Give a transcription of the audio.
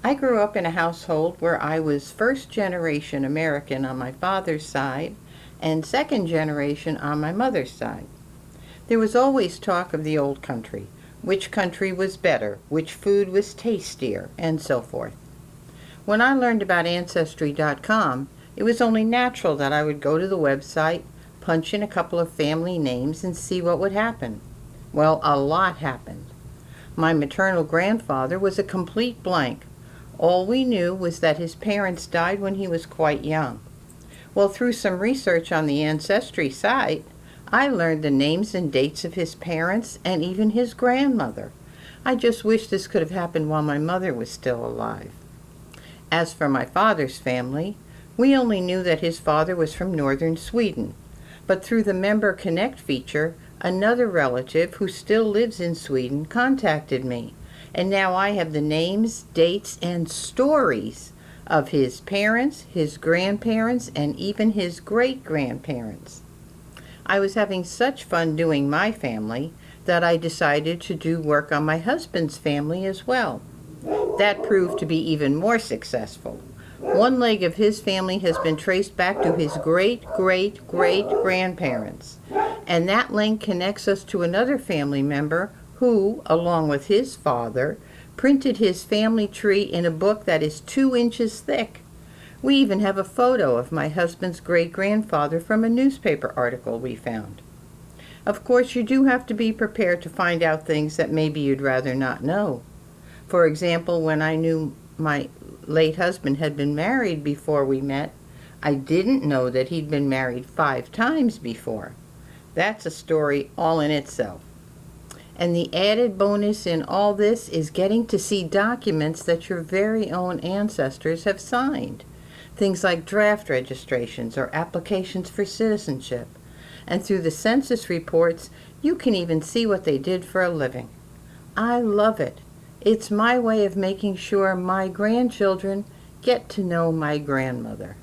I grew up in a household where I was first generation American on my father's side and second generation on my mother's side. There was always talk of the old country, which country was better, which food was tastier, and so forth. When I learned about Ancestry.com, it was only natural that I would go to the website, punch in a couple of family names, and see what would happen. Well, a lot happened. My maternal grandfather was a complete blank. All we knew was that his parents died when he was quite young. Well, through some research on the Ancestry site, I learned the names and dates of his parents and even his grandmother. I just wish this could have happened while my mother was still alive. As for my father's family, we only knew that his father was from northern Sweden. But through the Member Connect feature, another relative who still lives in Sweden contacted me. And now I have the names, dates, and stories of his parents, his grandparents, and even his great-grandparents. I was having such fun doing my family that I decided to do work on my husband's family as well. That proved to be even more successful. One leg of his family has been traced back to his great-great-great-grandparents, and that link connects us to another family member who, along with his father, printed his family tree in a book that is 2 inches thick. We even have a photo of my husband's great-grandfather from a newspaper article we found. Of course, you do have to be prepared to find out things that maybe you'd rather not know. For example, when I knew my late husband had been married before we met, I didn't know that he'd been married 5 times before. That's a story all in itself. And the added bonus in all this is getting to see documents that your very own ancestors have signed. Things like draft registrations or applications for citizenship. And through the census reports, you can even see what they did for a living. I love it. It's my way of making sure my grandchildren get to know my grandmother.